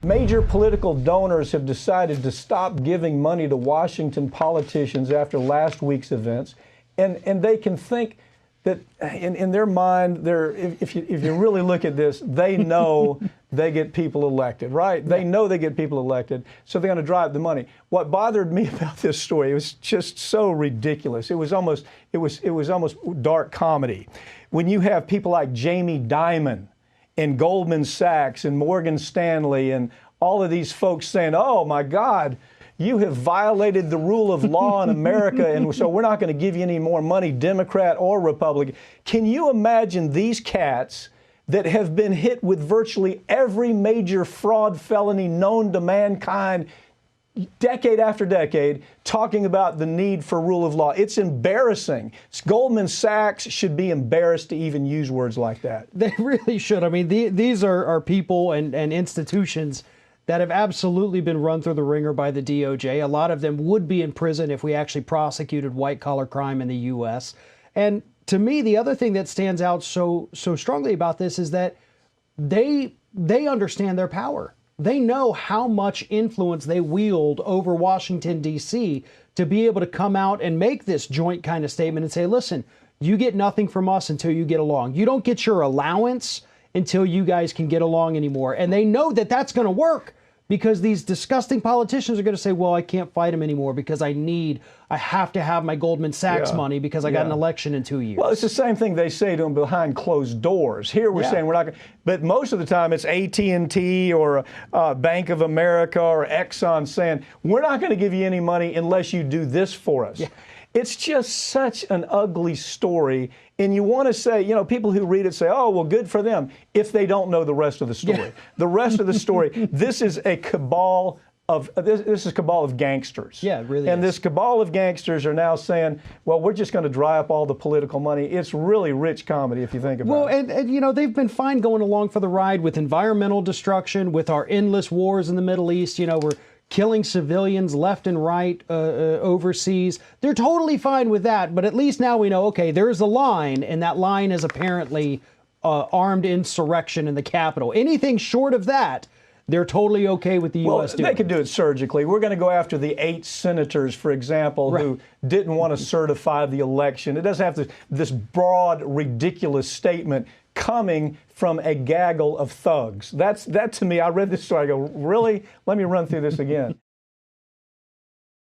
Major political donors have decided to stop giving money to Washington politicians after last week's events, and they can think that in their mind, if you really look at this, they know they get people elected, right? They know they get people elected, so they're going to drive the money. What bothered me about this story, it was just so ridiculous. It was almost dark comedy. When you have people like Jamie Dimon and Goldman Sachs and Morgan Stanley and all of these folks saying, oh my God, you have violated the rule of law in America, and so we're not going to give you any more money, Democrat or Republican. Can you imagine these cats that have been hit with virtually every major fraud felony known to mankind decade after decade, talking about the need for rule of law? It's embarrassing. Goldman Sachs should be embarrassed to even use words like that. They really should. I mean, these are people and institutions that have absolutely been run through the ringer by the DOJ. A lot of them would be in prison if we actually prosecuted white-collar crime in the U.S. And to me, the other thing that stands out so strongly about this is that they understand their power. They know how much influence they wield over Washington, D.C. to be able to come out and make this joint kind of statement and say, listen, you get nothing from us until you get along. You don't get your allowance until you guys can get along anymore. And they know that that's going to work because these disgusting politicians are going to say, well, I can't fight him anymore because I have to have my Goldman Sachs money because I got an election in 2 years. Well, it's the same thing they say to them behind closed doors. Here we're saying we're not going to, but most of the time it's AT&T or Bank of America or Exxon saying, we're not going to give you any money unless you do this for us. Yeah. It's just such an ugly story. And you want to say, you know, people who read it say, oh, well, good for them, if they don't know the rest of the story. Yeah. The rest of the story, this is a cabal of this is a cabal of gangsters. Yeah, it really and is. This cabal of gangsters are now saying, well, we're just going to dry up all the political money. It's really rich comedy if you think about it. Well, and you know, they've been fine going along for the ride with environmental destruction, with our endless wars in the Middle East. You know, we're killing civilians left and right overseas. They're totally fine with that. But at least now we know, okay, there's a line, and that line is apparently armed insurrection in the Capitol. Anything short of that, they're totally okay with the U.S. doing. They could do it surgically. We're going to go after the 8 senators, for example, who didn't want to certify the election. It doesn't have this broad, ridiculous statement coming from a gaggle of thugs. That to me, I read this story, I go, really? Let me run through this again.